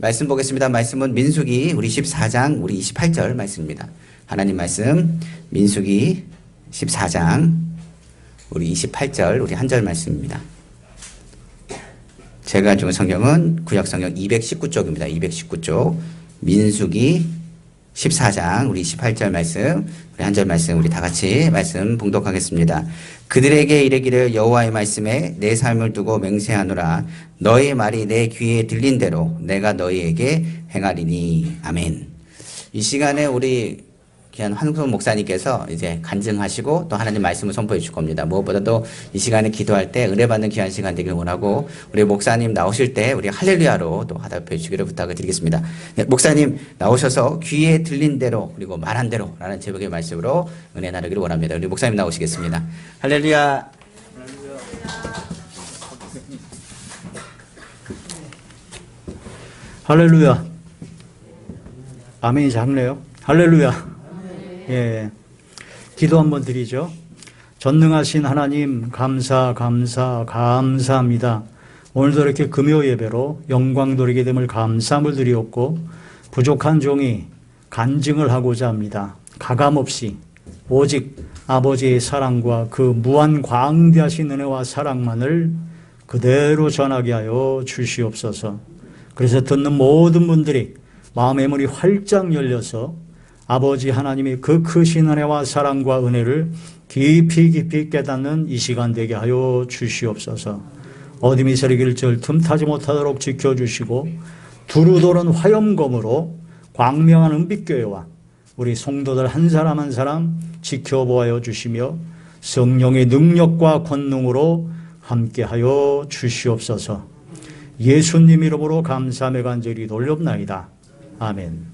말씀 보겠습니다. 말씀은 민수기 우리 14장 우리 28절 말씀입니다. 하나님 말씀 민수기 14장 우리 28절 우리 한 절 말씀입니다. 제가 가지고 성경은 구약성경 219쪽입니다. 219쪽 민수기 14장 우리 28절 말씀 우리 한 절 말씀 우리 다 같이 말씀 봉독하겠습니다. 그들에게 이르기를 여호와의 말씀에 내 삶을 두고 맹세하노라. 너의 말이 내 귀에 들린 대로 내가 너희에게 행하리니. 아멘. 이 시간에 우리 귀한 한국선 목사님께서 이제 간증하시고 또 하나님 말씀을 선포해 줄 겁니다. 무엇보다도 이 시간에 기도할 때 은혜받는 귀한 시간 되길 원하고 우리 목사님 나오실 때 우리 할렐루야로 또 화답해 주시기를 부탁을 드리겠습니다. 네, 목사님 나오셔서 귀에 들린 대로 그리고 말한 대로 라는 제목의 말씀으로 은혜 나누기를 원합니다. 우리 목사님 나오시겠습니다. 할렐루야. 할렐루야. 아멘이 작네요. 할렐루야. 예, 기도 한번 드리죠. 전능하신 하나님 감사합니다. 오늘도 이렇게 금요 예배로 영광 돌리게 됨을 감사함을 드리옵고 부족한 종이 간증을 하고자 합니다. 가감없이 오직 아버지의 사랑과 그 무한 광대하신 은혜와 사랑만을 그대로 전하게 하여 주시옵소서. 그래서 듣는 모든 분들이 마음의 문이 활짝 열려서 아버지 하나님의 그 크신 은혜와 사랑과 은혜를 깊이 깨닫는 이 시간 되게 하여 주시옵소서. 어둠이 서리길 절 틈타지 못하도록 지켜주시고 두루 도는 화염검으로 광명한 은빛교회와 우리 성도들 한 사람 한 사람 지켜보아 주시며 성령의 능력과 권능으로 함께하여 주시옵소서. 예수님 이름으로 감사하며 간절히 돌렵나이다. 아멘.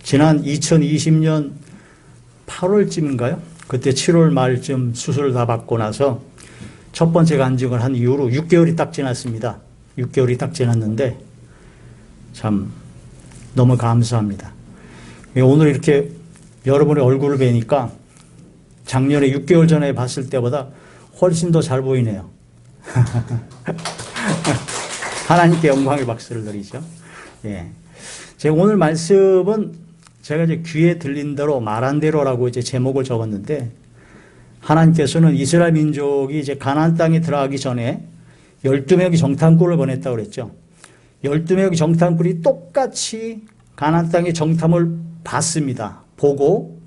지난 2020년 8월쯤인가요? 그때 7월 말쯤 수술을 다 받고 나서 첫 번째 간증을 한 이후로 6개월이 딱 지났습니다. 6개월이 딱 지났는데 참 너무 감사합니다. 오늘 이렇게 여러분의 얼굴을 뵈니까 작년에 6개월 전에 봤을 때보다 훨씬 더 잘 보이네요. 하나님께 영광의 박수를 드리죠. 예. 제가 오늘 말씀은 제가 이제 귀에 들린 대로 말한 대로라고 이제 제목을 적었는데 하나님께서는 이스라엘 민족이 이제 가나안 땅에 들어가기 전에 12명의 정탐꾼을 보냈다고 그랬죠. 12명의 정탐꾼이 똑같이 가나안 땅의 정탐을 봤습니다. 보고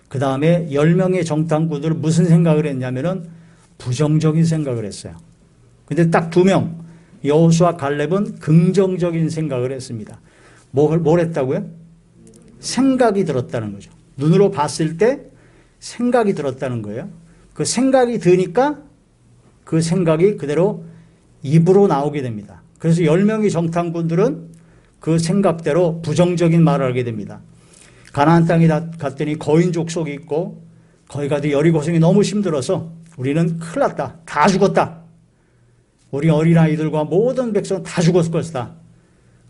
그 다음에 10명의 정탐꾼들은 무슨 생각을 했냐면은 부정적인 생각을 했어요. 근데 딱 2명 여호수아 갈렙은 긍정적인 생각을 했습니다. 뭘 했다고요? 생각이 들었다는 거죠. 눈으로 봤을 때 생각이 들었다는 거예요. 그 생각이 드니까 그 생각이 그대로 입으로 나오게 됩니다. 그래서 10명의 정탐꾼들은 그 생각대로 부정적인 말을 하게 됩니다. 가나안 땅에 갔더니 거인 족속이 있고 거기 가도 여리고성이 너무 힘들어서 우리는 큰일 났다. 다 죽었다. 우리 어린아이들과 모든 백성 다 죽었을 것이다.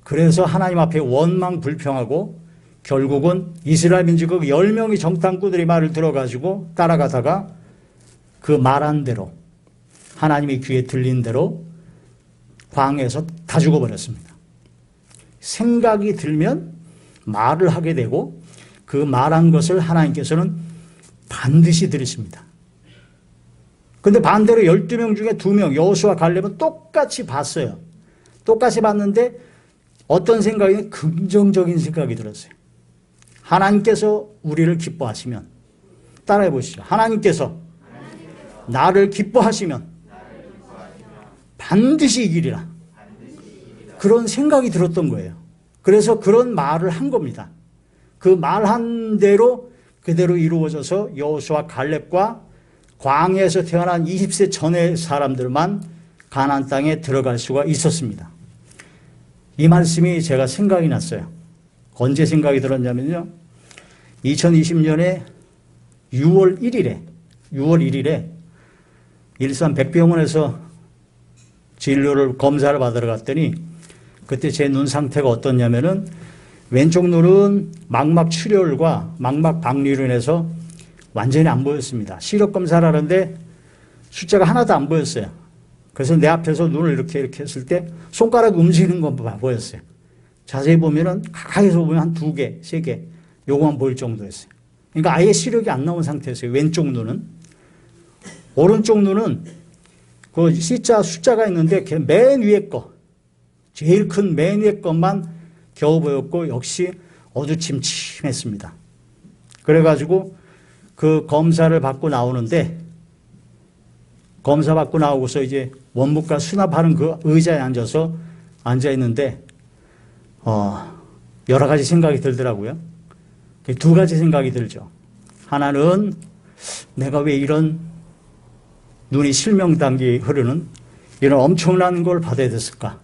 그래서 하나님 앞에 원망 불평하고 결국은 이스라엘 민족 10명의 정탐꾼들의 말을 들어가지고 따라가다가 그 말한 대로 하나님의 귀에 들린 대로 광야에서 다 죽어버렸습니다. 생각이 들면 말을 하게 되고 그 말한 것을 하나님께서는 반드시 들으십니다. 근데 반대로 12명 중에 2명 여호수아 갈렙은 똑같이 봤어요. 똑같이 봤는데 어떤 생각이 긍정적인 생각이 들었어요. 하나님께서 우리를 기뻐하시면 따라해 보시죠. 하나님께서 나를 기뻐하시면 반드시 이기리라. 그런 생각이 들었던 거예요. 그래서 그런 말을 한 겁니다. 그 말한 대로 그대로 이루어져서 여호수아 갈렙과 광야에서 태어난 20세 전의 사람들만 가나안 땅에 들어갈 수가 있었습니다. 이 말씀이 제가 생각이 났어요. 언제 생각이 들었냐면요. 2020년에 6월 1일에 일산 백병원에서 진료를 검사를 받으러 갔더니 그때 제 눈 상태가 어떻냐면은 왼쪽 눈은 망막 출혈과 망막 박리로 인해서 완전히 안 보였습니다. 시력 검사를 하는데 숫자가 하나도 안 보였어요. 그래서 내 앞에서 눈을 이렇게 했을 때 손가락 움직이는 건 보였어요. 자세히 보면은 가까이서 보면 한 2개, 3개 요거만 보일 정도였어요. 그러니까 아예 시력이 안 나온 상태였어요. 왼쪽 눈은. 오른쪽 눈은 그 C자 숫자가 있는데 맨 위에 거, 제일 큰 맨 위에 것만 겨우 보였고 역시 어두침침했습니다. 그래가지고 그 검사를 받고 나오는데 검사 받고 나오고서 이제 원무과 수납하는 그 의자에 앉아 있는데 여러 가지 생각이 들더라고요. 2가지 생각이 들죠. 하나는 내가 왜 이런 눈이 실명단계 흐르는 이런 엄청난 걸 받아야 됐을까?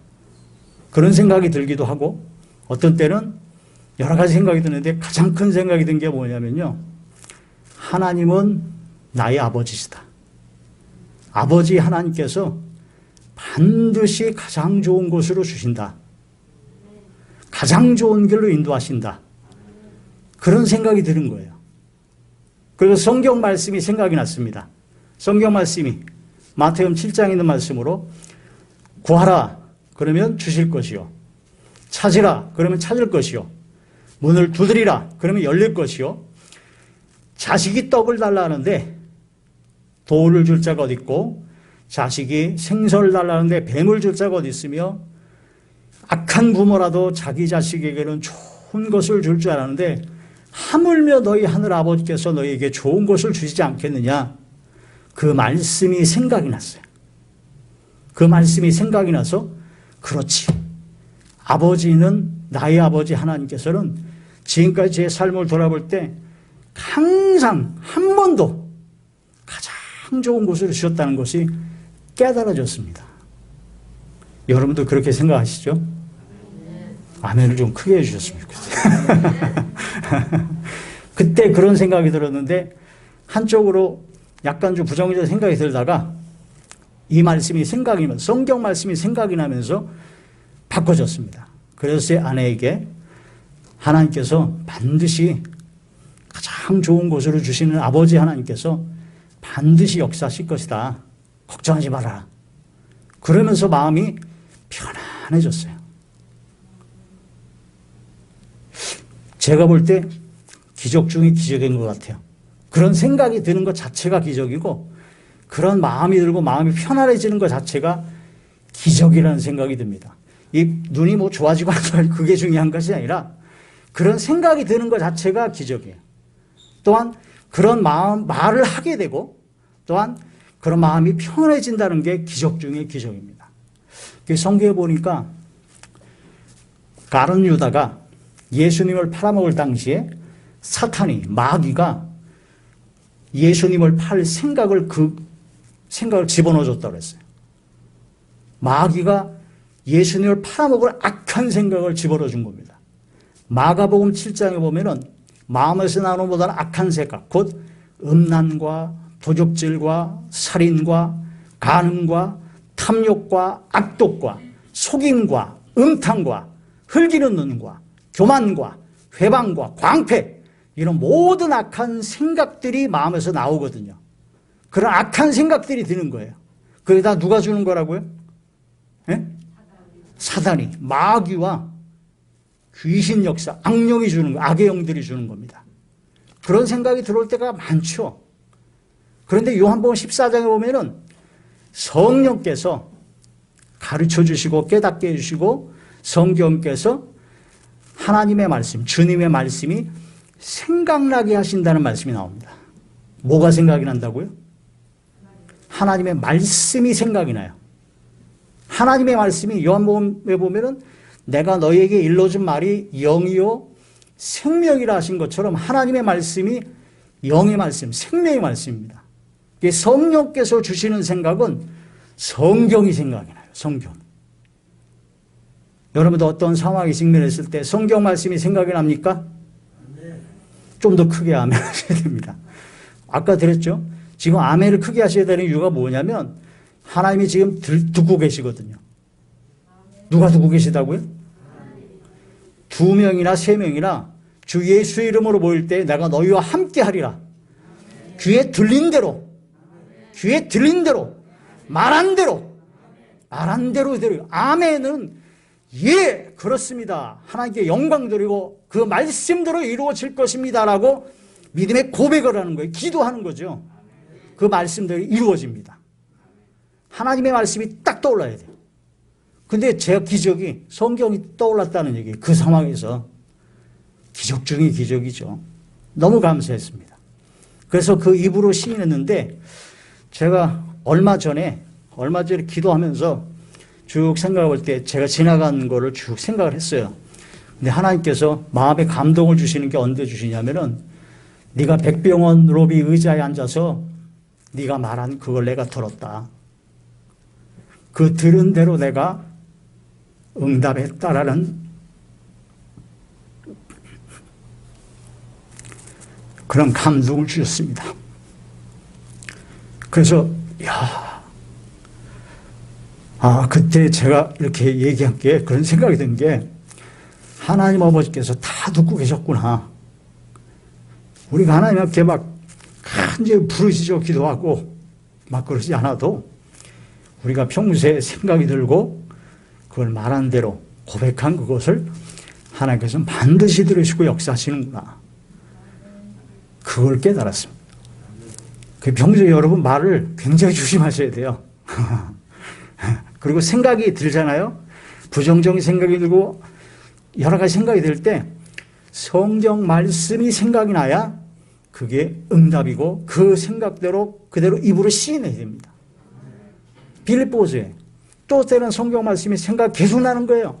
그런 생각이 들기도 하고 어떤 때는 여러 가지 생각이 드는데 가장 큰 생각이 든 게 뭐냐면요. 하나님은 나의 아버지시다. 아버지 하나님께서 반드시 가장 좋은 곳으로 주신다. 가장 좋은 길로 인도하신다. 그런 생각이 드는 거예요. 그리고 성경 말씀이 생각이 났습니다. 성경 말씀이 마태복음 7장에 있는 말씀으로 구하라 그러면 주실 것이요. 찾으라 그러면 찾을 것이요. 문을 두드리라 그러면 열릴 것이요. 자식이 떡을 달라 하는데 돌을 줄 자가 어디 있고 자식이 생선을 달라 하는데 뱀을 줄 자가 어디 있으며 악한 부모라도 자기 자식에게는 좋은 것을 줄 줄 알았는데 하물며 너희 하늘 아버지께서 너희에게 좋은 것을 주시지 않겠느냐. 그 말씀이 생각이 났어요. 그 말씀이 생각이 나서 그렇지. 아버지는 나의 아버지 하나님께서는 지금까지 제 삶을 돌아볼 때 항상 한 번도 가장 좋은 곳을 주셨다는 것이 깨달아졌습니다. 여러분도 그렇게 생각하시죠? 아멘을 좀 크게 해주셨으면 좋겠어요. 그때 그런 생각이 들었는데 한쪽으로 약간 좀 부정적인 생각이 들다가 이 말씀이 생각이 나면서 성경 말씀이 생각이 나면서 바꿔졌습니다. 그래서 제 아내에게 하나님께서 반드시 가장 좋은 곳으로 주시는 아버지 하나님께서 반드시 역사하실 것이다. 걱정하지 마라. 그러면서 마음이 편안해졌어요. 제가 볼 때 기적 중에 기적인 것 같아요. 그런 생각이 드는 것 자체가 기적이고 그런 마음이 들고 마음이 편안해지는 것 자체가 기적이라는 생각이 듭니다. 이 눈이 뭐 좋아지고 안 좋아지고 그게 중요한 것이 아니라 그런 생각이 드는 것 자체가 기적이에요. 또한 그런 말을 하게 되고 또한 그런 마음이 편해진다는 게 기적 중의 기적입니다. 성경에 보니까 가룟 유다가 예수님을 팔아먹을 당시에 사탄이 마귀가 예수님을 팔 생각을 집어넣어줬다고 했어요. 마귀가 예수님을 팔아먹을 악한 생각을 집어넣어준 겁니다. 마가복음 7장에 보면은 마음에서 나오는 보다는 악한 생각, 곧 음란과 도적질과 살인과 간음과 탐욕과 악독과 속임과 음탕과 흘기는 눈과 교만과 회방과 광패 이런 모든 악한 생각들이 마음에서 나오거든요. 그런 악한 생각들이 드는 거예요. 그게 다 누가 주는 거라고요? 예? 사단이 마귀와 귀신 역사, 악령이 주는 거, 악의 영들이 주는 겁니다. 그런 생각이 들어올 때가 많죠. 그런데 요한복음 14장에 보면은 성령께서 가르쳐 주시고 깨닫게 해주시고 성경께서 하나님의 말씀, 주님의 말씀이 생각나게 하신다는 말씀이 나옵니다. 뭐가 생각이 난다고요? 하나님의 말씀이 생각이 나요. 하나님의 말씀이 요한복음에 보면은 내가 너희에게 일러준 말이 영이요 생명이라 하신 것처럼 하나님의 말씀이 영의 말씀, 생명의 말씀입니다. 성령께서 주시는 생각은 성경이 생각이 나요. 성경. 여러분도 어떤 상황에 직면했을 때 성경 말씀이 생각이 납니까? 좀 더 크게 아멘 하셔야 됩니다. 아까 드렸죠? 지금 아멘을 크게 하셔야 되는 이유가 뭐냐면 하나님이 지금 듣고 계시거든요. 누가 듣고 계시다고요? 2명이나 3명이나 주 예수의 이름으로 모일 때 내가 너희와 함께 하리라. 귀에 들린 대로 말한 대로 말한 대로 드리고 아멘은 예 그렇습니다. 하나님께 영광 드리고 그 말씀대로 이루어질 것입니다라고 믿음의 고백을 하는 거예요. 기도하는 거죠. 그 말씀대로 이루어집니다. 하나님의 말씀이 딱 떠올라야 돼요. 근데 제 기적이 성경이 떠올랐다는 얘기, 그 상황에서 기적 중에 기적이죠. 너무 감사했습니다. 그래서 그 입으로 시인했는데 제가 얼마 전에 기도하면서 쭉 생각해 볼 때 제가 지나간 거를 쭉 생각을 했어요. 근데 하나님께서 마음에 감동을 주시는 게 언제 주시냐면은 네가 백병원 로비 의자에 앉아서 네가 말한 그걸 내가 들었다. 그 들은 대로 내가 응답했다라는 그런 감동을 주셨습니다. 그래서 그때 제가 이렇게 얘기한 게 그런 생각이 든 게 하나님 아버지께서 다 듣고 계셨구나. 우리가 하나님 앞에 막 간절히 부르짖어 기도하고 막 그러지 않아도 우리가 평소에 생각이 들고 그걸 말한 대로 고백한 그것을 하나님께서 반드시 들으시고 역사하시는구나. 그걸 깨달았습니다. 평소에 여러분 말을 굉장히 조심하셔야 돼요. 그리고 생각이 들잖아요. 부정적인 생각이 들고 여러 가지 생각이 들 때 성경 말씀이 생각이 나야 그게 응답이고 그 생각대로 그대로 입으로 시인해야 됩니다. 빌립보서에 또 때는 성경 말씀이 생각 계속 나는 거예요.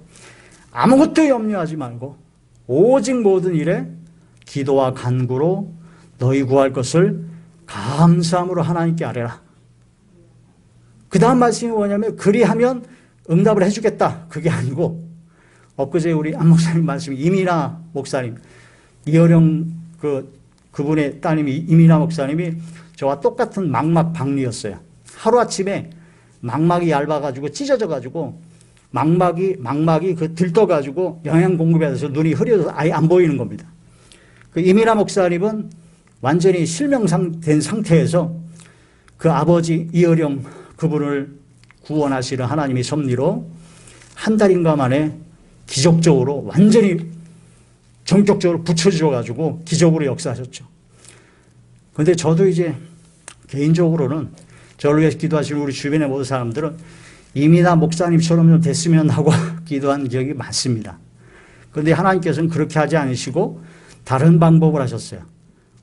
아무것도 염려하지 말고 오직 모든 일에 기도와 간구로 너희 구할 것을 감사함으로 하나님께 아뢰라. 그 다음 말씀이 뭐냐면 그리하면 응답을 해주겠다. 그게 아니고 엊그제 우리 안 목사님 말씀이 이민아 목사님 이어령 그분의 따님이 이민아 목사님이 저와 똑같은 망막 박리였어요. 하루아침에 망막이 얇아가지고 찢어져가지고 망막이 들떠가지고 영양 공급이 돼서 눈이 흐려져서 아예 안 보이는 겁니다. 그 이민아 목사님은 완전히 실명된 상태에서 그 아버지 이어령 그분을 구원하시는 하나님의 섭리로 한 달인가 만에 기적적으로 완전히 전격적으로 붙여주셔가지고 기적으로 역사하셨죠. 그런데 저도 이제 개인적으로는 저를 위해서 기도하시는 우리 주변의 모든 사람들은 이민아 목사님처럼 좀 됐으면 하고 기도한 기억이 많습니다. 그런데 하나님께서는 그렇게 하지 않으시고 다른 방법을 하셨어요.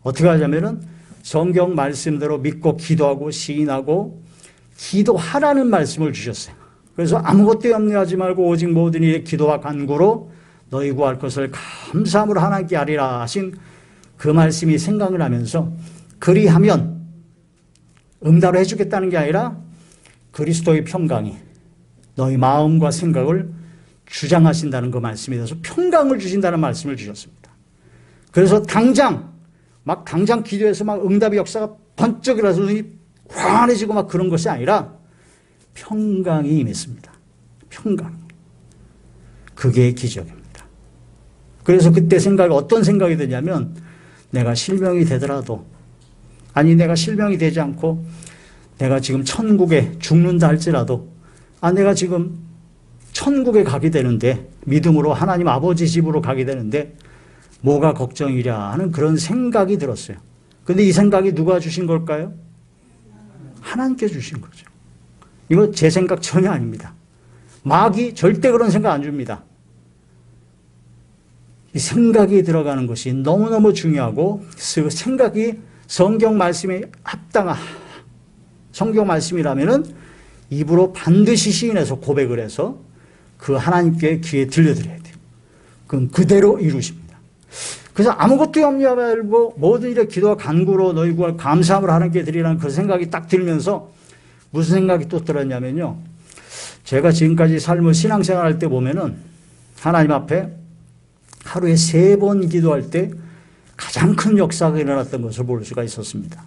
어떻게 하냐면은 성경 말씀대로 믿고 기도하고 시인하고 기도하라는 말씀을 주셨어요. 그래서 아무것도 염려하지 말고 오직 모든 일에 기도와 간구로 너희 구할 것을 감사함으로 하나님께 아뢰라 하신 그 말씀이 생각을 하면서 그리하면 응답을 해주겠다는 게 아니라 그리스도의 평강이 너희 마음과 생각을 주장하신다는 그 말씀에 대해서 평강을 주신다는 말씀을 주셨습니다. 그래서 당장 기도해서 막 응답의 역사가 번쩍 일어나서 눈이 환해지고 막 그런 것이 아니라 평강이 임했습니다. 평강. 그게 기적입니다. 그래서 그때 어떤 생각이 드냐면 내가 실명이 되더라도 아니 내가 실명이 되지 않고 내가 지금 천국에 죽는다 할지라도 내가 지금 천국에 가게 되는데 믿음으로 하나님 아버지 집으로 가게 되는데 뭐가 걱정이랴 하는 그런 생각이 들었어요. 그런데 이 생각이 누가 주신 걸까요? 하나님께 주신 거죠. 이거 제 생각 전혀 아닙니다. 마귀 절대 그런 생각 안 줍니다. 이 생각이 들어가는 것이 너무너무 중요하고 그 생각이 성경 말씀에 합당한 성경 말씀이라면은 입으로 반드시 시인해서 고백을 해서 그 하나님께 귀에 들려드려야 돼요. 그럼 그대로 이루십니다. 그래서 아무것도 염려 말고 모든 일에 기도와 간구로 너희 구할 감사함을 하나님께 드리라는 그 생각이 딱 들면서 무슨 생각이 또 들었냐면요. 제가 지금까지 삶을 신앙생활 할 때 보면은 하나님 앞에 하루에 3번 기도할 때 가장 큰 역사가 일어났던 것을 볼 수가 있었습니다.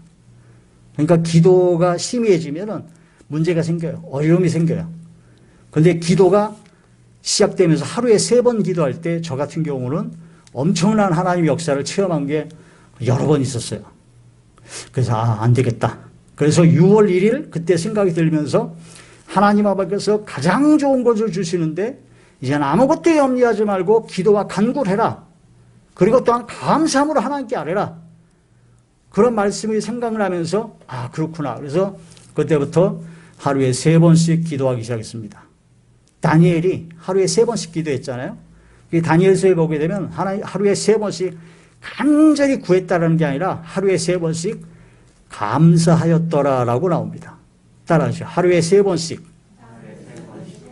그러니까 기도가 심해지면은 문제가 생겨요. 어려움이 생겨요. 그런데 기도가 시작되면서 하루에 3번 기도할 때 저 같은 경우는 엄청난 하나님의 역사를 체험한 게 여러 번 있었어요. 그래서 안 되겠다. 그래서 6월 1일 그때 생각이 들면서 하나님 아버지께서 가장 좋은 것을 주시는데 이제는 아무것도 염려하지 말고 기도와 간구해라. 그리고 또한 감사함으로 하나님께 아뢰라. 그런 말씀이 생각을 하면서 아 그렇구나. 그래서 그때부터 하루에 3번씩 기도하기 시작했습니다. 다니엘이 하루에 3번씩 기도했잖아요. 이 다니엘서에 보게 되면 하루에 3번씩 간절히 구했다는 게 아니라 하루에 3번씩 감사하였더라라고 나옵니다. 따라하시죠. 하루에 3번씩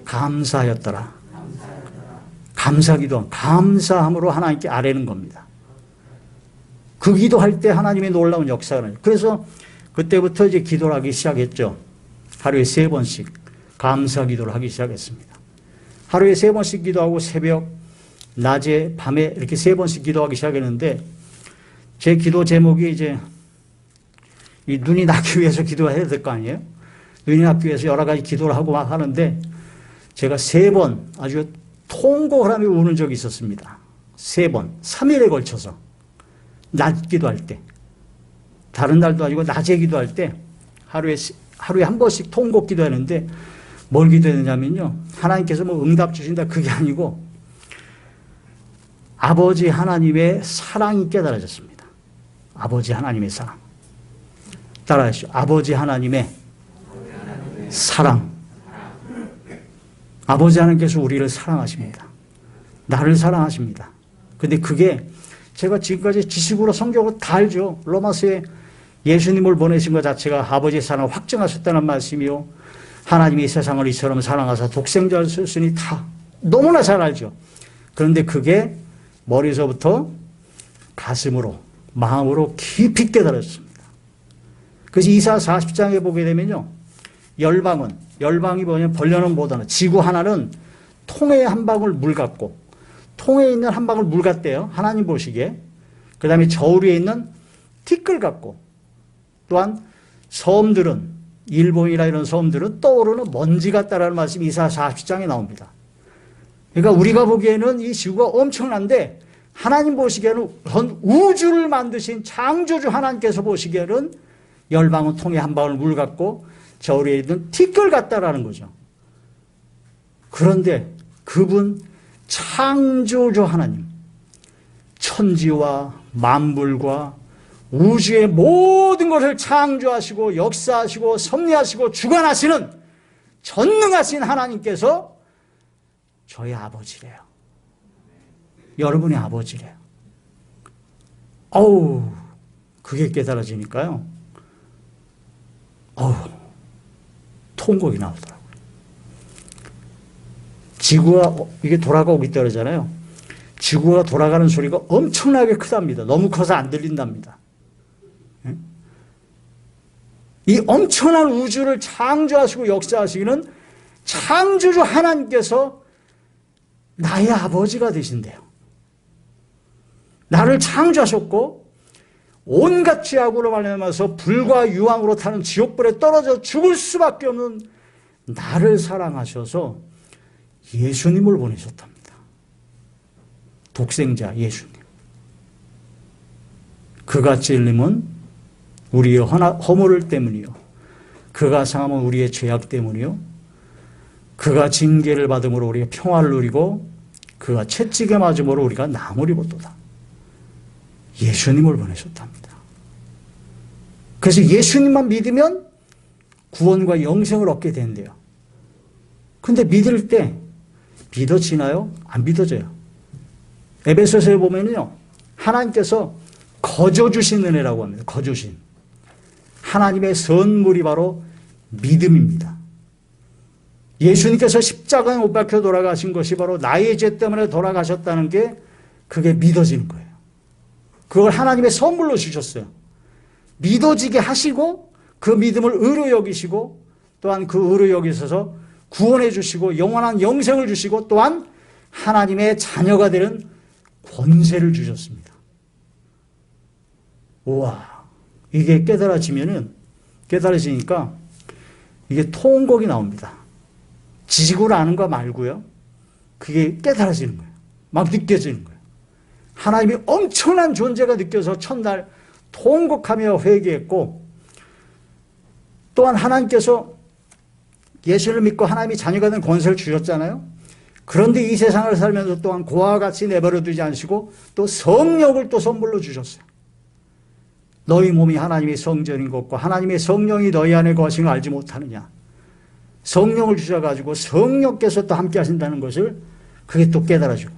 감사하였더라. 감사기도, 감사함으로 하나님께 아뢰는 겁니다. 그 기도할 때 하나님의 놀라운 역사가 나요. 그래서 그때부터 이제 기도를 하기 시작했죠. 하루에 3번씩 감사 기도를 하기 시작했습니다. 하루에 3번씩 기도하고 새벽, 낮에, 밤에 이렇게 3번씩 기도하기 시작했는데 제 기도 제목이 이제 이 눈이 낫기 위해서 기도해야 될 거 아니에요? 눈이 낫기 위해서 여러 가지 기도를 하고 막 하는데 제가 3번 아주 통곡을 하며 우는 적이 있었습니다. 3번, 3일에 걸쳐서 낮 기도할 때 다른 날도 아니고 낮에 기도할 때 하루에 한 번씩 통곡 기도하는데 뭘 기도했냐면요. 하나님께서 뭐 응답 주신다 그게 아니고 아버지 하나님의 사랑이 깨달아졌습니다. 아버지 하나님의 사랑. 따라하시죠. 아버지 하나님의 사랑. 아버지 하나님께서 우리를 사랑하십니다. 나를 사랑하십니다. 근데 그게 제가 지금까지 지식으로 성경으로 다 알죠. 로마서에 예수님을 보내신 것 자체가 아버지의 사랑을 확증하셨다는 말씀이요. 하나님이 세상을 이처럼 사랑하사 독생자를 쓰시니 다 너무나 잘 알죠. 그런데 그게 머리서부터 가슴으로 마음으로 깊이 깨달았습니다. 그래서 이사 40장에 보게 되면요. 열방이 뭐냐면 벌려는 못하는 지구 하나는 통에 한 방울 물 같고 통에 있는 한 방울 물 같대요. 하나님 보시기에. 그 다음에 저울 위에 있는 티끌 같고 또한 섬들은 일본이나 이런 섬들은 떠오르는 먼지 같다라는 말씀이 이사 40장에 나옵니다. 그러니까 우리가 보기에는 이 지구가 엄청난데 하나님 보시기에는 전 우주를 만드신 창조주 하나님께서 보시기에는 열방은 통에 한 방울 물 같고 저울 위에 있는 티끌 같다라는 거죠. 그런데 그분 창조주 하나님, 천지와 만물과 우주의 모든 것을 창조하시고 역사하시고 섭리하시고 주관하시는 전능하신 하나님께서 저희 아버지래요. 여러분의 아버지래요. 어우, 그게 깨달아지니까요. 어우, 통곡이 나오더라고요. 지구가 이게 돌아가고 있다 그러잖아요. 지구가 돌아가는 소리가 엄청나게 크답니다. 너무 커서 안 들린답니다. 이 엄청난 우주를 창조하시고 역사하시기는 창조주 하나님께서 나의 아버지가 되신대요. 나를 창조하셨고 온갖 죄악으로 말미암아서 불과 유황으로 타는 지옥불에 떨어져 죽을 수밖에 없는 나를 사랑하셔서 예수님을 보내셨답니다. 독생자 예수님. 그가 찔림은 우리의 허물 때문이요. 그가 상함은 우리의 죄악 때문이요. 그가 징계를 받음으로 우리가 평화를 누리고 그가 채찍에 맞음으로 우리가 나무리 보도다. 예수님을 보내셨답니다. 그래서 예수님만 믿으면 구원과 영생을 얻게 된대요. 근데 믿을 때 믿어지나요? 안 믿어져요. 에베소서에 보면요. 하나님께서 거저 주신 은혜라고 합니다. 거저 주신. 하나님의 선물이 바로 믿음입니다. 예수님께서 십자가에 못 박혀 돌아가신 것이 바로 나의 죄 때문에 돌아가셨다는 게 그게 믿어지는 거예요. 그걸 하나님의 선물로 주셨어요. 믿어지게 하시고 그 믿음을 의로 여기시고 또한 그 의로 여기셔서 구원해 주시고 영원한 영생을 주시고 또한 하나님의 자녀가 되는 권세를 주셨습니다. 우와, 이게 깨달아지니까 이게 통곡이 나옵니다. 지식으로 아는 거 말고요. 그게 깨달아지는 거예요. 막 느껴지는 거예요. 하나님이 엄청난 존재가 느껴서 첫날 통곡하며 회개했고 또한 하나님께서 예수를 믿고 하나님이 자녀가 된 권세를 주셨잖아요. 그런데 이 세상을 살면서 또한 고와 같이 내버려 두지 않으시고 또 성령을 또 선물로 주셨어요. 너희 몸이 하나님의 성전인 것과 하나님의 성령이 너희 안에 거하신 걸 알지 못하느냐. 성령을 주셔가지고 성령께서 또 함께 하신다는 것을 그게 또 깨달아지고.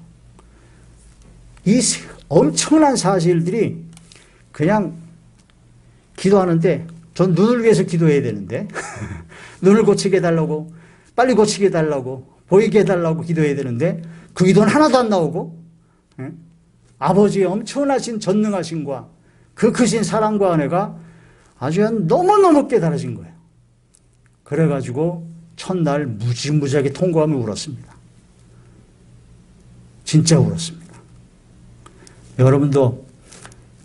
이 엄청난 사실들이 그냥 기도하는데 전 눈을 위해서 기도해야 되는데 눈을 고치게 해달라고 빨리 고치게 해달라고 보이게 해달라고 기도해야 되는데 그 기도는 하나도 안 나오고 아버지의 엄청나신 전능하심과 그 크신 사랑과 은혜가 아주 너무너무 깨달아진 거예요. 그래가지고 첫날 무지무지하게 통곡하며 울었습니다. 진짜 울었습니다. 여러분도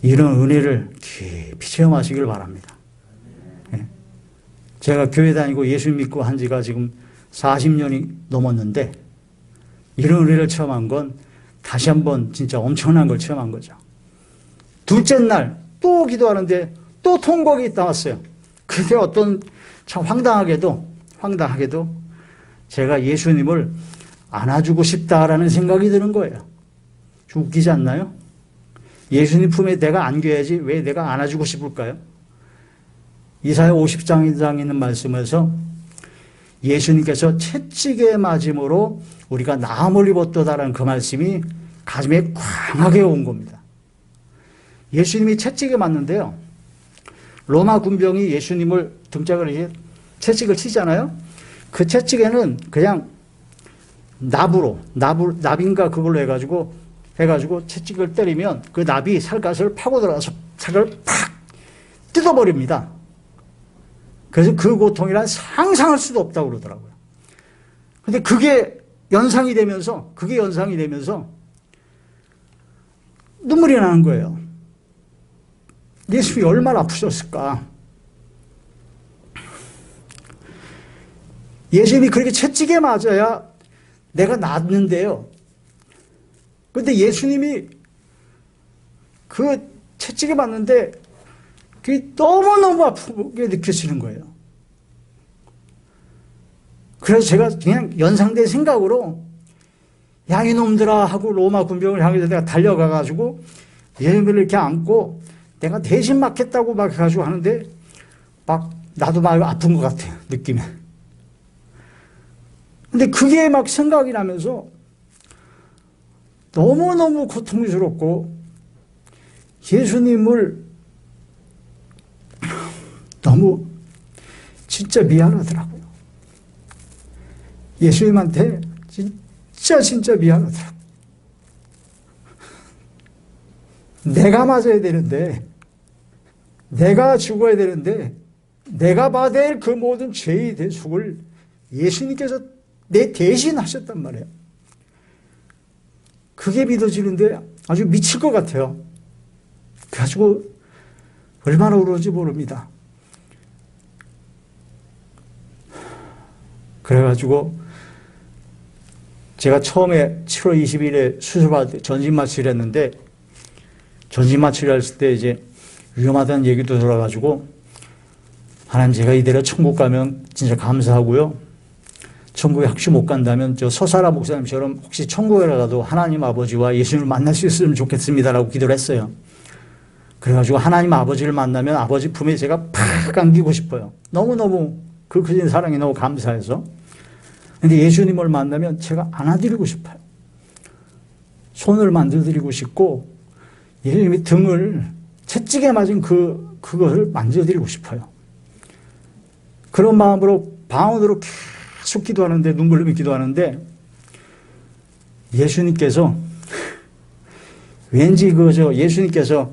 이런 은혜를 깊이 체험하시길 바랍니다. 제가 교회 다니고 예수 믿고 한 지가 지금 40년이 넘었는데 이런 은혜를 체험한 건 다시 한번 진짜 엄청난 걸 체험한 거죠. 둘째 날 또 기도하는데 또 통곡이 나왔어요. 그때 어떤 참 황당하게도 제가 예수님을 안아주고 싶다라는 생각이 드는 거예요. 웃기지 않나요? 예수님 품에 내가 안겨야지 왜 내가 안아주고 싶을까요? 이사야 50장에 있는 말씀에서 예수님께서 채찍에 맞음으로 우리가 나음을 입었도다라는 그 말씀이 가슴에 강하게 온 겁니다. 예수님이 채찍에 맞는데요. 로마 군병이 예수님을 등짝을 이제 채찍을 치잖아요. 그 채찍에는 그냥 납인가 그걸로 해가지고 채찍을 때리면 그 납이 살갗을 파고 들어가서 살을 팍 뜯어버립니다. 그래서 그 고통이란 상상할 수도 없다고 그러더라고요. 근데 그게 연상이 되면서 눈물이 나는 거예요. 예수님이 얼마나 아프셨을까. 예수님이 그렇게 채찍에 맞아야 내가 낫는데요. 그런데 예수님이 그 채찍에 맞는데 그게 너무너무 아프게 느껴지는 거예요. 그래서 제가 그냥 연상된 생각으로 야 이놈들아 하고 로마 군병을 향해서 내가 달려가가지고 예수님을 이렇게 안고 내가 대신 맞겠다고 막 해가지고 하는데 막 나도 막 아픈 것 같아요. 느낌에. 근데 그게 막 생각이 나면서 너무너무 고통스럽고 예수님을 너무 진짜 미안하더라고요. 예수님한테 진짜 미안하더라고요. 내가 맞아야 되는데, 내가 죽어야 되는데, 내가 받아야 할 그 모든 죄의 대속을 예수님께서 내 대신 하셨단 말이에요. 그게 믿어지는데 아주 미칠 것 같아요. 그래가지고 얼마나 울었는지 모릅니다. 그래가지고 제가 처음에 7월 20일에 수술받을 때 전신마취를 했는데 전신마취를 했을 때 이제 위험하다는 얘기도 들어가지고 하나님 제가 이대로 천국 가면 진짜 감사하고요. 천국에 혹시 못 간다면 저 서사라 목사님처럼 혹시 천국에 가도 하나님 아버지와 예수님을 만날 수 있으면 좋겠습니다라고 기도를 했어요. 그래가지고 하나님 아버지를 만나면 아버지 품에 제가 팍 안기고 싶어요. 너무너무 그 크신 사랑이 너무 감사해서. 근데 예수님을 만나면 제가 안아드리고 싶어요. 손을 만져드리고 싶고 예수님의 등을 채찍에 맞은 그것을 만져드리고 싶어요. 그런 마음으로 방언으로 계속 기도하는데 눈물 흘리며 기도하는데 예수님께서 왠지 예수님께서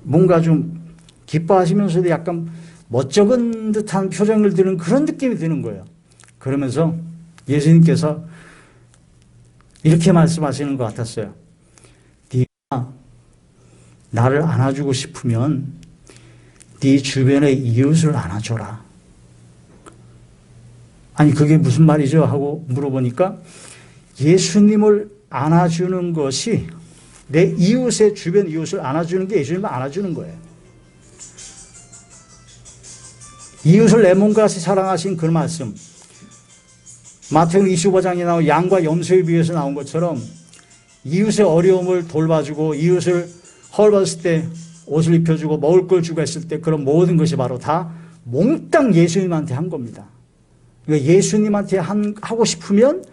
뭔가 좀 기뻐하시면서도 약간 멋쩍은 듯한 표정을 드는 그런 느낌이 드는 거예요. 그러면서 예수님께서 이렇게 말씀하시는 것 같았어요. 네가 나를 안아주고 싶으면 네 주변의 이웃을 안아줘라. 아니 그게 무슨 말이죠? 하고 물어보니까 예수님을 안아주는 것이 내 이웃의 주변 이웃을 안아주는 게 예수님을 안아주는 거예요. 이웃을 내 몸과 같이 사랑하신 그 말씀. 마태복음 25장에 나온 양과 염소에 비해서 나온 것처럼 이웃의 어려움을 돌봐주고 이웃을 헐벗을 때 옷을 입혀주고 먹을 걸 주고 했을 때 그런 모든 것이 바로 다 몽땅 예수님한테 한 겁니다. 그러니까 예수님한테 하고 싶으면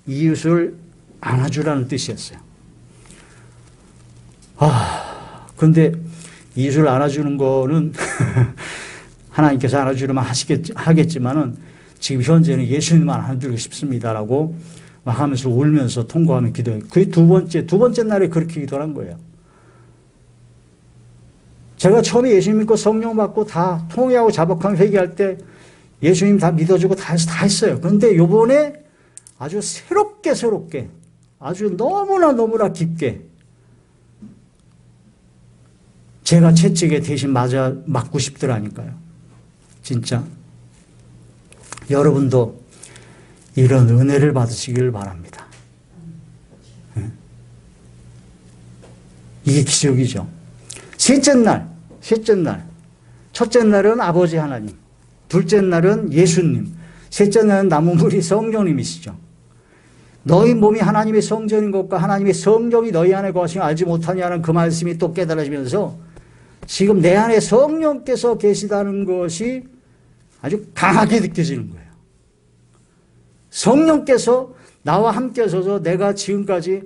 이웃을 안아주라는 뜻이었어요. 근데 이웃을 안아주는 거는 하나님께서 안아주려면 하겠지만은 지금 현재는 예수님만 안아주고 싶습니다라고 막 하면서 울면서 통곡하며 기도해요. 그게 두 번째 날에 그렇게 기도한 거예요. 제가 처음에 예수님 믿고 성령 받고 다 통회하고 자복하며 회개할 때 예수님 다 믿어주고 다 했어요. 그런데 요번에 아주 새롭게 아주 너무나 깊게 제가 채찍에 대신 맞고 싶더라니까요. 진짜. 여러분도 이런 은혜를 받으시길 바랍니다. 이게 기적이죠. 셋째 날. 첫째 날은 아버지 하나님. 둘째 날은 예수님. 셋째 날은 남은 분이 성령님이시죠. 너희 몸이 하나님의 성전인 것과 하나님의 성령이 너희 안에 거하시며 알지 못하냐는 그 말씀이 또 깨달아지면서 지금 내 안에 성령께서 계시다는 것이 아주 강하게 느껴지는 거예요. 성령께서 나와 함께 서서 내가 지금까지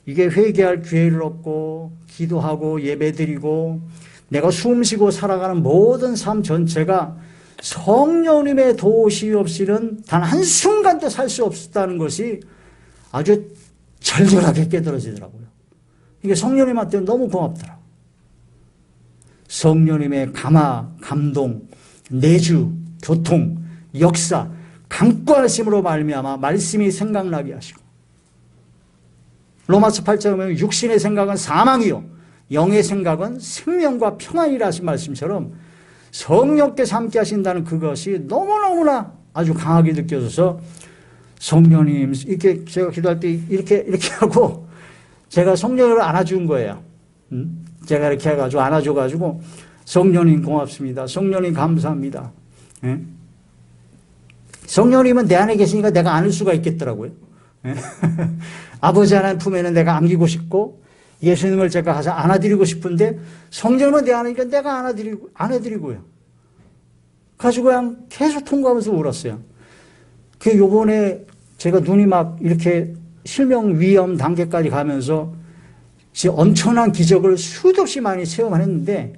이게 회개할 기회를 얻고 기도하고 예배드리고 내가 숨쉬고 살아가는 모든 삶 전체가 성령님의 도우심이 없이는 단 한순간도 살 수 없었다는 것이 아주 절절하게 깨달아지더라고요. 이게 성령님한테 너무 고맙더라고요. 성령님의 감동, 내주, 교통, 역사, 강권하심으로 말미암아 말씀이 생각나게 하시고 로마서 8장에 보면 육신의 생각은 사망이요 영의 생각은 생명과 평안이라 하신 말씀처럼 성령께서 함께 하신다는 그것이 너무너무나 아주 강하게 느껴져서 성령님 이렇게 제가 기도할 때 이렇게 하고 제가 성령을 안아준 거예요. 제가 이렇게 해가지고 안아줘가지고 성령님 고맙습니다. 성령님 감사합니다. 예? 성령님은 내 안에 계시니까 내가 안을 수가 있겠더라고요. 예? 아버지 하나님 품에는 내가 안기고 싶고 예수님을 제가 가서 안아드리고 싶은데 성령님은 내 안이니까 내가 안아드리고요. 가지고 그냥 계속 통과하면서 울었어요. 그 요번에 제가 눈이 막 이렇게 실명 위험 단계까지 가면서 엄청난 기적을 수도 없이 많이 체험을 했는데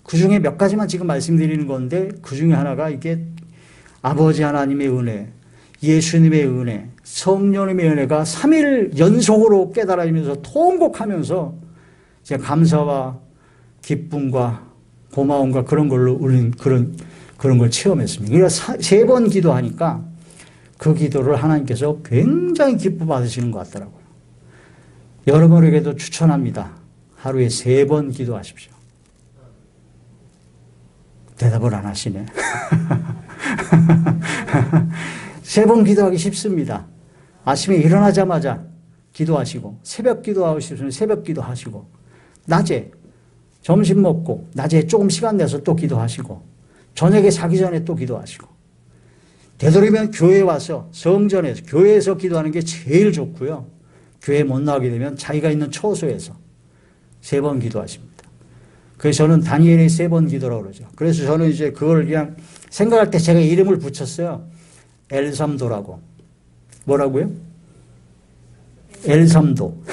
그 중에 몇 가지만 지금 말씀드리는 건데 그 중에 하나가 이게 아버지 하나님의 은혜, 예수님의 은혜, 성령님의 은혜가 3일 연속으로 깨달아지면서 통곡하면서 이제 감사와 기쁨과 고마움과 그런 걸로 울린 그런 걸 체험했습니다. 그러니까 3번 기도하니까 그 기도를 하나님께서 굉장히 기뻐 받으시는 것 같더라고요. 여러분에게도 추천합니다. 하루에 3번 기도하십시오. 대답을 안 하시네. 3번 기도하기 쉽습니다. 아침에 일어나자마자 기도하시고 새벽 기도하고 싶으면 새벽 기도하시고 낮에 점심 먹고 낮에 조금 시간 내서 또 기도하시고 저녁에 자기 전에 또 기도하시고 되도록이면 교회에 와서 성전에서 교회에서 기도하는 게 제일 좋고요. 교회 못 나오게 되면 자기가 있는 처소에서 3번 기도하십니다. 그래서 저는 다니엘의 3번 기도라고 그러죠. 그래서 저는 이제 그걸 그냥 생각할 때 제가 이름을 붙였어요. 엘삼도라고. 뭐라고요? 엘삼도.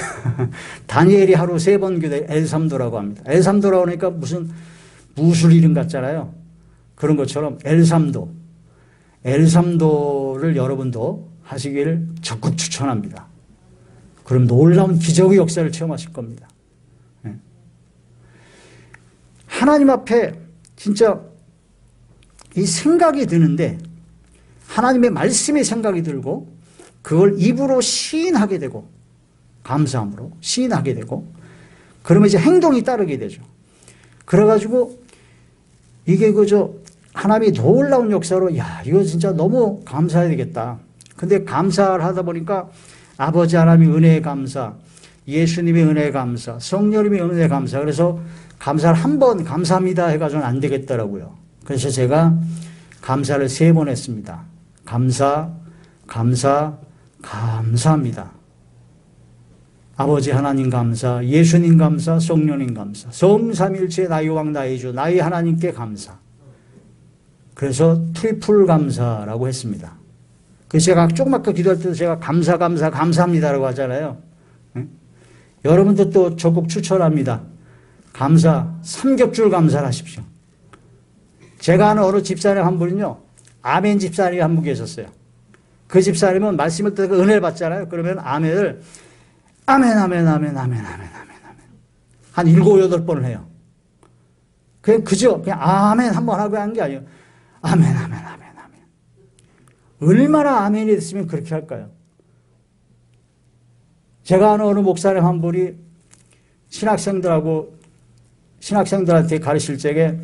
다니엘이 하루 3번 기도에 엘삼도라고 합니다. 엘삼도라고 하니까 무슨 무술 이름 같잖아요. 그런 것처럼 엘삼도를 여러분도 하시기를 적극 추천합니다. 그럼 놀라운 기적의 역사를 체험하실 겁니다. 하나님 앞에 진짜 이 생각이 드는데 하나님의 말씀이 생각이 들고 그걸 입으로 시인하게 되고 감사함으로 시인하게 되고 그러면 이제 행동이 따르게 되죠. 그래가지고 이게 하나님이 놀라운 역사로 야 이거 진짜 너무 감사해야 되겠다. 근데 감사를 하다 보니까 아버지 하나님의 은혜에 감사, 예수님의 은혜에 감사, 성령님의 은혜에 감사. 그래서 감사를 한 번 감사합니다 해가지고는 안 되겠더라고요. 그래서 제가 감사를 3번 했습니다. 감사, 감사, 감사합니다. 아버지 하나님 감사, 예수님 감사, 성령님 감사, 성삼일체 나의 왕 나의 주 나의 하나님께 감사. 그래서 트리플 감사라고 했습니다. 그래서 제가 조그맣게 기도할 때도 제가 감사 감사 감사합니다라고 하잖아요. 네? 여러분도 또 적극 추천합니다. 감사, 삼겹줄 감사를 하십시오. 제가 아는 어느 집사님 한 분은요, 아멘 집사님이 한 분 계셨어요. 그 집사님은 말씀을 듣고 은혜를 받잖아요. 그러면 아멘을 아멘, 아멘, 아멘, 아멘, 아멘, 아멘, 아멘. 한 7, 8번을 해요. 그냥 아멘 한 번 하고 한 게 아니에요. 아멘, 아멘, 아멘, 아멘. 얼마나 아멘이 됐으면 그렇게 할까요? 제가 아는 어느 목사님 한 분이 신학생들한테 가르칠 적에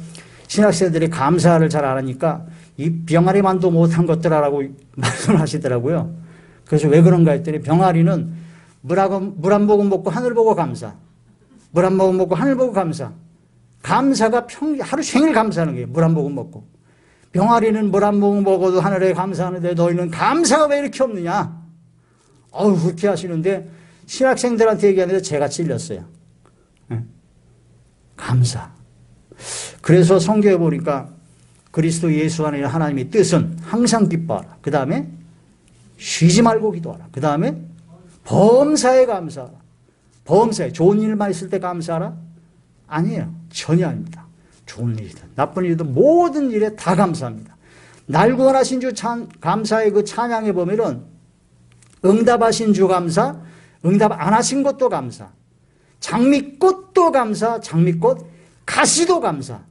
신학생들이 감사를 잘 안 하니까 이 병아리만도 못한 것들아라고 말씀을 하시더라고요. 그래서 왜 그런가 했더니 병아리는 물 한 모금 먹고 하늘 보고 감사. 물 한 모금 먹고 하늘 보고 감사. 감사가 하루 종일 감사하는 거예요. 물 한 모금 먹고. 병아리는 물 한 모금 먹어도 하늘에 감사하는데 너희는 감사가 왜 이렇게 없느냐? 그렇게 하시는데 신학생들한테 얘기하는데 제가 찔렸어요. 네. 감사. 그래서 성경에 보니까 그리스도 예수 안에 있는 하나님의 뜻은 항상 기뻐하라. 그 다음에 쉬지 말고 기도하라. 그 다음에 범사에 감사하라. 범사에 좋은 일만 있을 때 감사하라? 아니에요. 전혀 아닙니다. 좋은 일이든 나쁜 일이든 모든 일에 다 감사합니다. 날 구원하신 주 감사의 그 찬양에 보면은 응답하신 주 감사, 응답 안 하신 것도 감사, 장미꽃도 감사, 장미꽃 가시도 감사.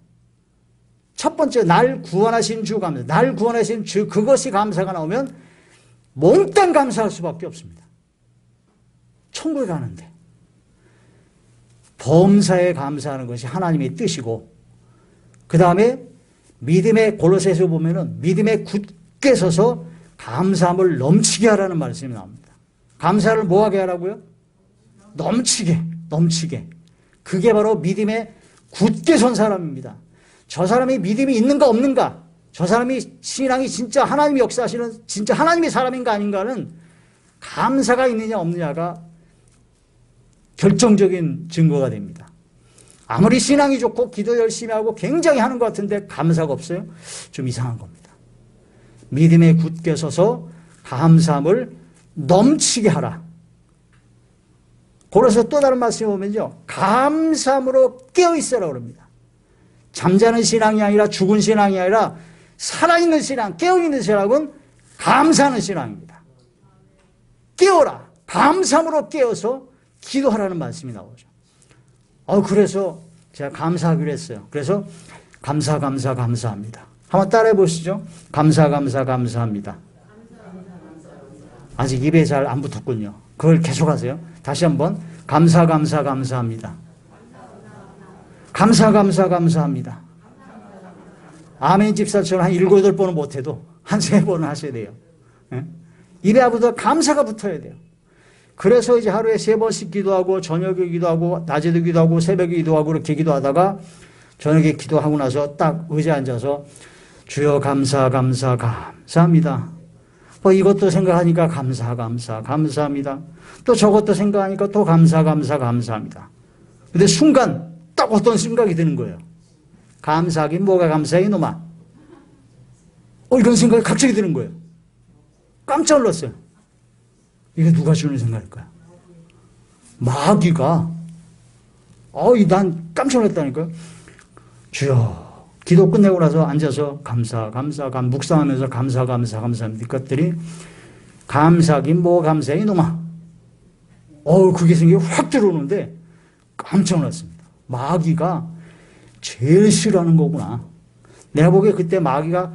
첫 번째 날 구원하신 주 감사, 날 구원하신 주 그것이 감사가 나오면 몽땅 감사할 수밖에 없습니다. 천국에 가는데 범사에 감사하는 것이 하나님의 뜻이고 그 다음에 믿음의 골로새서 보면은 믿음에 굳게 서서 감사함을 넘치게 하라는 말씀이 나옵니다. 감사를 뭐하게 하라고요? 넘치게. 그게 바로 믿음에 굳게 선 사람입니다. 저 사람이 믿음이 있는가 없는가, 저 사람이 신앙이 진짜 하나님이 역사하시는 진짜 하나님의 사람인가 아닌가는 감사가 있느냐 없느냐가 결정적인 증거가 됩니다. 아무리 신앙이 좋고 기도 열심히 하고 굉장히 하는 것 같은데 감사가 없어요? 좀 이상한 겁니다. 믿음에 굳게 서서 감사함을 넘치게 하라. 그래서 또 다른 말씀에 보면요, 감사함으로 깨어있으라 그럽니다. 잠자는 신앙이 아니라 죽은 신앙이 아니라 살아있는 신앙, 깨어있는 신앙은 감사하는 신앙입니다. 깨어라. 감사함으로 깨어서 기도하라는 말씀이 나오죠. 그래서 제가 감사하기로 했어요. 그래서 감사합니다. 한번 따라해 보시죠. 감사합니다. 아직 입에 잘 안 붙었군요. 그걸 계속 하세요. 다시 한번 감사합니다. 감사합니다. 아멘 집사처럼 한 7, 8번은 못해도 한 3번은 하셔야 돼요. 예? 입에 아부터 감사가 붙어야 돼요. 그래서 이제 하루에 3번씩 기도하고 저녁에 기도하고 낮에도 기도하고 새벽에 기도하고 그렇게 기도하다가 저녁에 기도하고 나서 딱 의자에 앉아서 주여 감사합니다. 이것도 생각하니까 감사합니다. 또 저것도 생각하니까 또 감사합니다. 근데 순간 딱 어떤 생각이 드는 거예요. 감사하긴 뭐가 감사해 이놈아. 이런 생각이 갑자기 드는 거예요. 깜짝 놀랐어요. 이게 누가 주는 생각일까요? 마귀가. 난 깜짝 놀랐다니까요. 주여. 기도 끝내고 나서 앉아서 묵상하면서 감사합니다. 그것들이 감사하긴 뭐 감사해 이놈아. 그게 생각이 확 들어오는데 깜짝 놀랐습니다. 마귀가 제일 싫어하는 거구나. 내가 보기에 그때 마귀가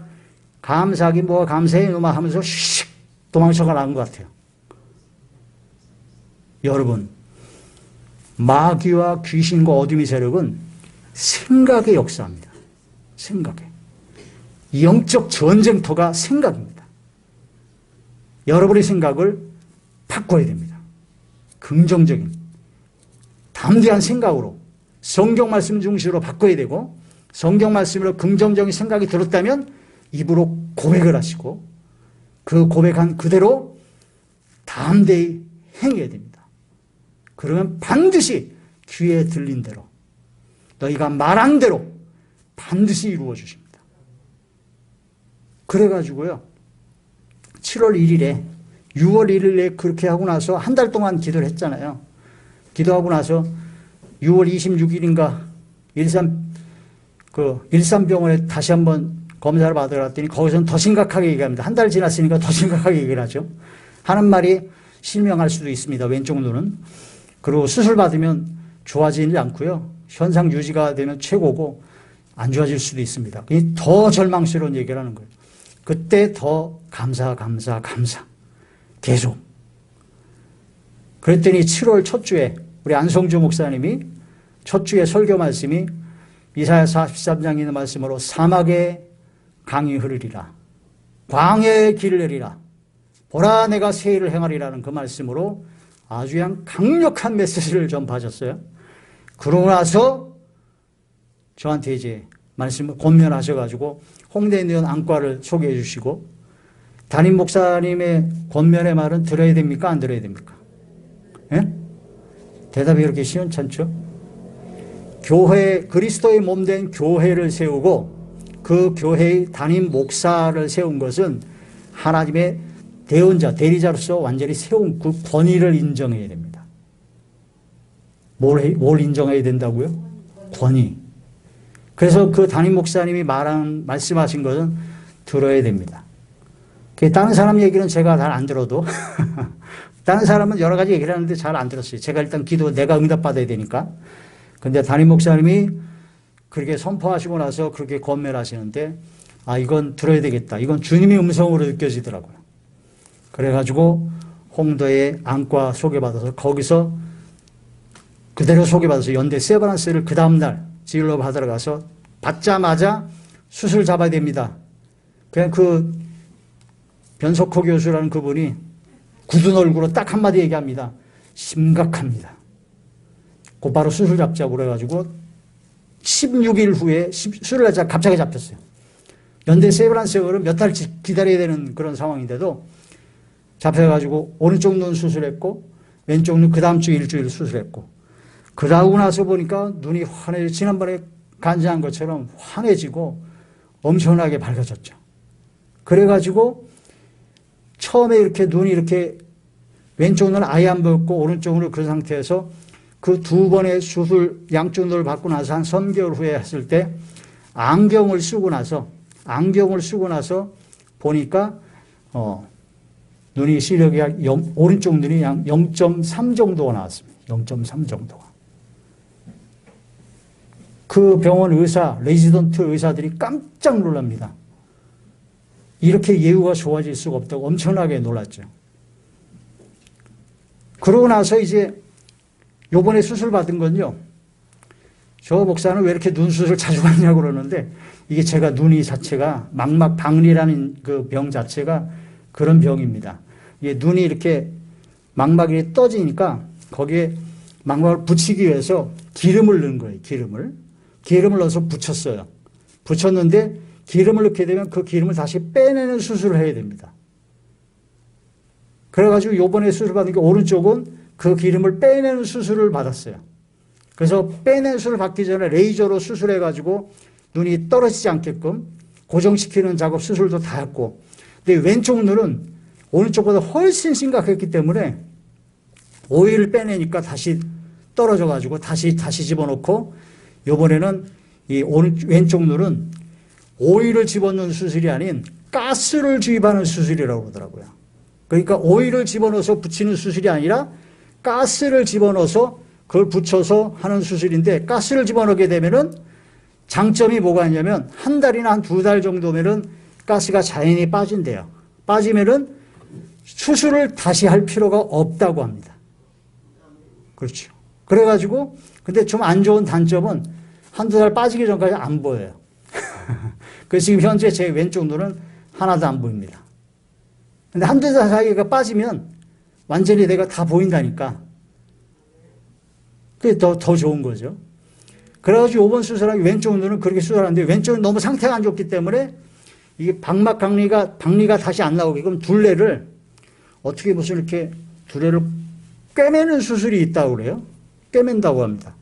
감사하긴 뭐 감사해 이놈아 하면서 슉 도망쳐가 나온 것 같아요. 여러분, 마귀와 귀신과 어둠의 세력은 생각의 역사입니다. 생각에. 영적 전쟁터가 생각입니다. 여러분의 생각을 바꿔야 됩니다. 긍정적인, 담대한 생각으로 성경 말씀 중심으로 바꿔야 되고 성경 말씀으로 긍정적인 생각이 들었다면 입으로 고백을 하시고 그 고백한 그대로 담대히 행해야 됩니다. 그러면 반드시 귀에 들린 대로 너희가 말한 대로 반드시 이루어 주십니다. 그래가지고요 7월 1일에 6월 1일에 그렇게 하고 나서 한 달 동안 기도를 했잖아요. 기도하고 나서 6월 26일인가 일산병원에 다시 한번 검사를 받으러 갔더니 거기서는 더 심각하게 얘기합니다. 한 달 지났으니까 더 심각하게 얘기를 하죠. 하는 말이 실명할 수도 있습니다. 왼쪽 눈은. 그리고 수술 받으면 좋아지지 않고요. 현상 유지가 되면 최고고 안 좋아질 수도 있습니다. 더 절망스러운 얘기를 하는 거예요. 그때 더 감사. 계속. 그랬더니 7월 첫 주에 우리 안성주 목사님이 첫 주에 설교 말씀이 이사야 43장에 있는 말씀으로 사막에 강이 흐르리라. 광야에 길을 내리라. 보라 내가 새 일을 행하리라는 그 말씀으로 아주 그냥 강력한 메시지를 전파하셨어요. 그러고 나서 저한테 이제 말씀을 권면하셔가지고 홍대에 있는 안과를 소개해 주시고 담임 목사님의 권면의 말은 들어야 됩니까? 안 들어야 됩니까? 예? 대답이 이렇게 시원찮죠? 교회, 그리스도의 몸된 교회를 세우고 그 교회의 담임 목사를 세운 것은 하나님의 대언자, 대리자로서 완전히 세운 그 권위를 인정해야 됩니다. 뭘 인정해야 된다고요? 권위. 그래서 그 담임 목사님이 말씀하신 것은 들어야 됩니다. 다른 사람 얘기는 제가 잘 안 들어도 다른 사람은 여러 가지 얘기를 하는데 잘 안 들었어요. 제가 일단 내가 응답받아야 되니까. 근데 담임 목사님이 그렇게 선포하시고 나서 그렇게 권면하시는데 이건 들어야 되겠다. 이건 주님의 음성으로 느껴지더라고요. 그래가지고 홍도에 안과 소개받아서 거기서 그대로 소개받아서 연대 세브란스를 그 다음날 진료 받으러 가서 받자마자 수술 잡아야 됩니다. 그냥 그 변석호 교수라는 그분이 굳은 얼굴로 딱 한마디 얘기합니다. 심각합니다. 곧바로 수술 잡자고 그래가지고 16일 후에 수술을 하자 갑자기 잡혔어요. 연대 세브란스를 몇 달 기다려야 되는 그런 상황인데도 잡혀가지고 오른쪽 눈 수술했고 왼쪽 눈 그 다음 주 일주일 수술했고 그러고 나서 보니까 눈이 환해 지난번에 간증한 것처럼 환해지고 엄청나게 밝아졌죠. 그래가지고 처음에 이렇게 눈이 이렇게 왼쪽 눈은 아예 안 보였고 오른쪽 눈은 그 상태에서 그 두 번의 수술 양쪽 눈을 받고 나서 한 3개월 후에 했을 때 안경을 쓰고 나서 보니까 눈이 시력이 오른쪽 눈이 약 0.3 정도가 나왔습니다. 0.3 정도가. 그 병원 의사, 레지던트 의사들이 깜짝 놀랍니다. 이렇게 예후가 좋아질 수가 없다고 엄청나게 놀랐죠. 그러고 나서 이제 요번에 수술 받은 건요. 저 목사는 왜 이렇게 눈 수술 자주 받냐고 그러는데 이게 제가 눈이 자체가 망막박리라는 그 병 자체가 그런 병입니다. 이게 눈이 이렇게 망막이 떠지니까 거기에 망막을 붙이기 위해서 기름을 넣은 거예요. 기름을 넣어서 붙였어요. 붙였는데 기름을 넣게 되면 그 기름을 다시 빼내는 수술을 해야 됩니다. 그래가지고 요번에 수술 받은 게 오른쪽은 그 기름을 빼내는 수술을 받았어요. 그래서 빼내는 수술을 받기 전에 레이저로 수술해가지고 눈이 떨어지지 않게끔 고정시키는 작업 수술도 다 했고 근데 왼쪽 눈은 오른쪽보다 훨씬 심각했기 때문에 오일을 빼내니까 다시 떨어져가지고 다시 집어넣고 요번에는 이 왼쪽 눈은 오일을 집어넣는 수술이 아닌 가스를 주입하는 수술이라고 그러더라고요. 그러니까 오일을 집어넣어서 붙이는 수술이 아니라 가스를 집어넣어서 그걸 붙여서 하는 수술인데 가스를 집어넣게 되면은 장점이 뭐가 있냐면 한 달이나 한 두 달 정도면은 가스가 자연히 빠진대요. 빠지면은 수술을 다시 할 필요가 없다고 합니다. 그렇죠. 그래가지고 근데 좀 안 좋은 단점은 한두 달 빠지기 전까지 안 보여요. 그래서 지금 현재 제 왼쪽 눈은 하나도 안 보입니다. 근데 한두 달 사이가 빠지면 완전히 내가 다 보인다니까. 그게 더 좋은 거죠. 그래가지고 이번 수술하기 왼쪽 눈은 그렇게 수술하는데 왼쪽은 너무 상태가 안 좋기 때문에 이게 박리가 다시 안 나오게끔 둘레를 어떻게 무슨 이렇게 둘레를 꿰매는 수술이 있다고 그래요. 꿰맨다고 합니다.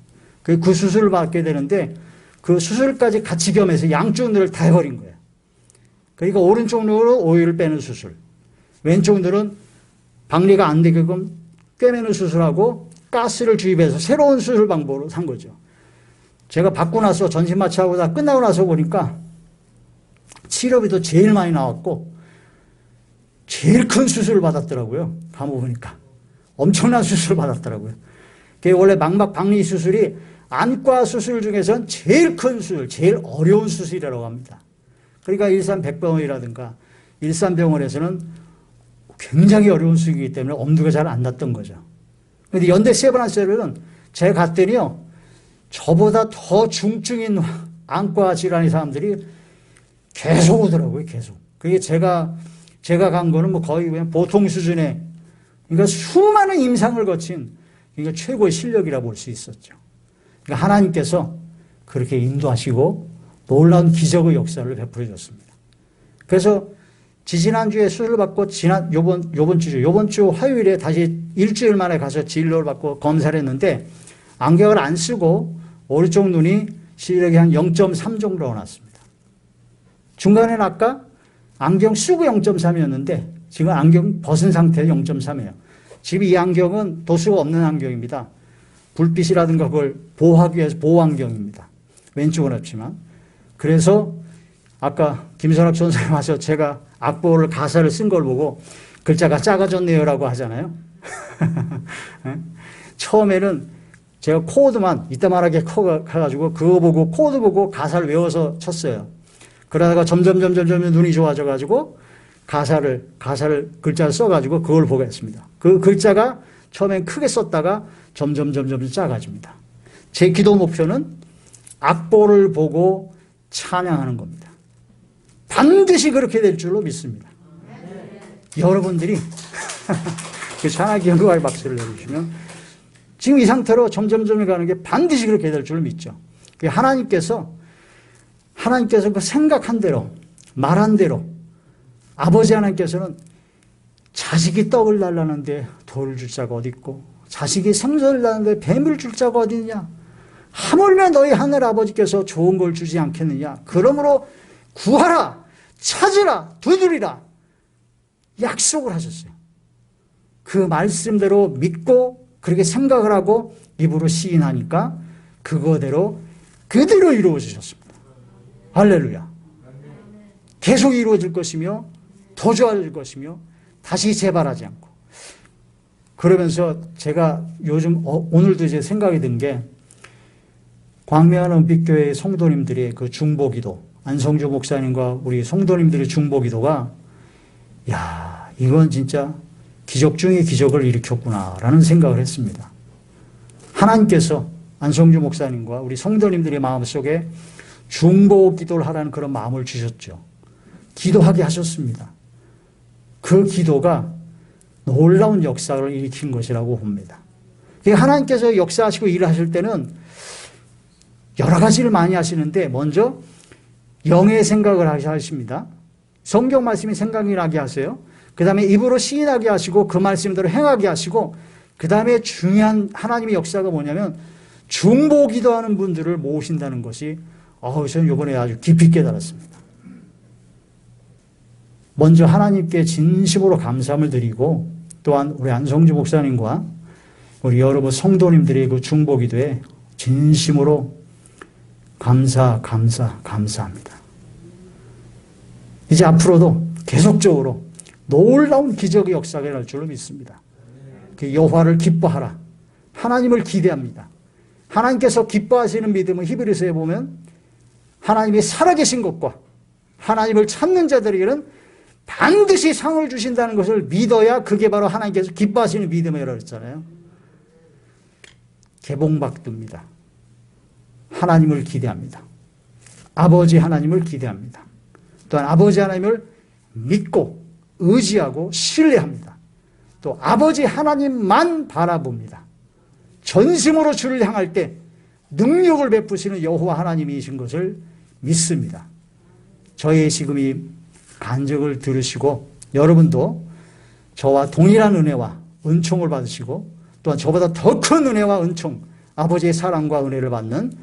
그 수술을 받게 되는데 그 수술까지 같이 겸해서 양쪽 눈을 다 해버린 거예요. 그러니까 오른쪽 눈으로 오일을 빼는 수술, 왼쪽 눈은 박리가 안 되게끔 꿰매는 수술하고 가스를 주입해서 새로운 수술 방법으로 산 거죠. 제가 받고 나서 전신 마취하고 다 끝나고 나서 보니까 치료비도 제일 많이 나왔고 제일 큰 수술을 받았더라고요. 가보니까 엄청난 수술을 받았더라고요. 그게 원래 망막 박리 수술이 안과 수술 중에선 제일 큰 수술, 제일 어려운 수술이라고 합니다. 그러니까 일산백병원이라든가 일산병원에서는 굉장히 어려운 수술이기 때문에 엄두가 잘 안 났던 거죠. 그런데 연대 세브란스는 제가 갔더니요, 저보다 더 중증인 안과 질환의 사람들이 계속 오더라고요, 계속. 그게 제가 간 거는 뭐 거의 그냥 보통 수준의, 그러니까 수많은 임상을 거친, 그러니까 최고의 실력이라 볼 수 있었죠. 그러니까 하나님께서 그렇게 인도하시고 놀라운 기적의 역사를 베풀어 줬습니다. 그래서 지지난주에 수술을 받고 요번 주 화요일에 다시 일주일 만에 가서 진료를 받고 검사를 했는데 안경을 안 쓰고 오른쪽 눈이 시력이 한 0.3 정도가 났습니다. 중간에는 아까 안경 쓰고 0.3이었는데 지금 안경 벗은 상태에서 0.3이에요. 지금 이 안경은 도수가 없는 안경입니다. 불빛이라든가 그걸 보호하기 위해서 보호 안경입니다. 왼쪽은 없지만. 그래서 아까 김선학 전사님 와서 제가 악보를 가사를 쓴 걸 보고 글자가 작아졌네요라고 하잖아요. 처음에는 제가 코드만 이따만하게 커가지고 그거 보고 코드 보고 가사를 외워서 쳤어요. 그러다가 점점 눈이 좋아져가지고 가사를 글자를 써가지고 그걸 보고 했습니다. 그 글자가 처음엔 크게 썼다가 점점 작아집니다. 제 기도 목표는 악보를 보고 찬양하는 겁니다. 반드시 그렇게 될 줄로 믿습니다. 여러분들이 그 찬양 기도의 박수를 내주시면 지금 이 상태로 점점 가는 게 반드시 그렇게 될 줄로 믿죠. 하나님께서 그 생각한 대로 말한 대로 아버지 하나님께서는 자식이 떡을 달라는데 돌을 줄 자가 어디 있고 자식이 생선을 달라는데 뱀을 줄 자가 어디 있냐. 하물며 너희 하늘 아버지께서 좋은 걸 주지 않겠느냐. 그러므로 구하라, 찾으라, 두드리라 약속을 하셨어요. 그 말씀대로 믿고 그렇게 생각을 하고 입으로 시인하니까 그거대로 그대로 이루어지셨습니다. 할렐루야. 계속 이루어질 것이며 더 좋아질 것이며 다시 재발하지 않고. 그러면서 제가 요즘 오늘도 이제 생각이 든 게 광명한 은빛교회의 성도님들의 그 중보기도, 안성주 목사님과 우리 성도님들의 중보기도가 야, 이건 진짜 기적 중에 기적을 일으켰구나라는 생각을 했습니다. 하나님께서 안성주 목사님과 우리 성도님들의 마음속에 중보기도를 하라는 그런 마음을 주셨죠. 기도하게 하셨습니다. 그 기도가 놀라운 역사를 일으킨 것이라고 봅니다. 하나님께서 역사하시고 일하실 때는 여러 가지를 많이 하시는데 먼저 영의 생각을 하십니다. 성경 말씀이 생각이 나게 하세요. 그 다음에 입으로 시인하게 하시고 그 말씀대로 행하게 하시고 그 다음에 중요한 하나님의 역사가 뭐냐면 중보 기도하는 분들을 모으신다는 것이 저는 이번에 아주 깊이 깨달았습니다. 먼저 하나님께 진심으로 감사함을 드리고 또한 우리 안성주 목사님과 우리 여러분 성도님들의 그 중보 기도에 진심으로 감사합니다. 이제 앞으로도 계속적으로 놀라운 기적의 역사가 일어날 줄로 믿습니다. 그 여호와를 기뻐하라. 하나님을 기대합니다. 하나님께서 기뻐하시는 믿음은 히브리서에 보면 하나님이 살아계신 것과 하나님을 찾는 자들에게는 반드시 상을 주신다는 것을 믿어야 그게 바로 하나님께서 기뻐하시는 믿음이라고 했잖아요. 개봉박두입니다. 하나님을 기대합니다. 아버지 하나님을 기대합니다. 또한 아버지 하나님을 믿고 의지하고 신뢰합니다. 또 아버지 하나님만 바라봅니다. 전심으로 주를 향할 때 능력을 베푸시는 여호와 하나님이신 것을 믿습니다. 저의 지금 이 간증을 들으시고 여러분도 저와 동일한 은혜와 은총을 받으시고 또한 저보다 더 큰 은혜와 은총, 아버지의 사랑과 은혜를 받는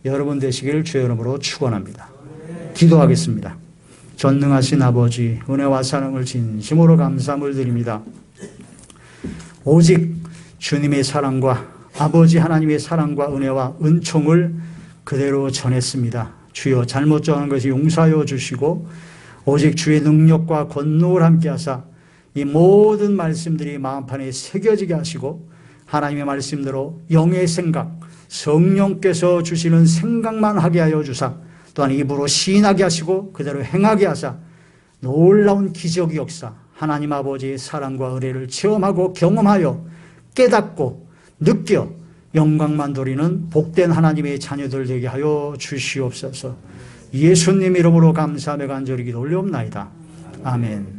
여러분 되시기를 주의 이름으로 축원합니다. 기도하겠습니다. 전능하신 아버지, 은혜와 사랑을 진심으로 감사함을 드립니다. 오직 주님의 사랑과 아버지 하나님의 사랑과 은혜와 은총을 그대로 전했습니다. 주여, 잘못 전한 것이 용서하여 주시고 오직 주의 능력과 권능을 함께 하사 이 모든 말씀들이 마음판에 새겨지게 하시고 하나님의 말씀대로 영의 생각, 성령께서 주시는 생각만 하게 하여 주사 또한 입으로 시인하게 하시고 그대로 행하게 하사 놀라운 기적의 역사, 하나님 아버지의 사랑과 은혜를 체험하고 경험하여 깨닫고 느껴 영광만 돌리는 복된 하나님의 자녀들 되게 하여 주시옵소서. 예수님 이름으로 감사하며 간절히 기도 올려옵나이다. 아멘.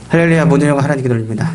할렐루야. 모든 영광 하나님께 돌립니다.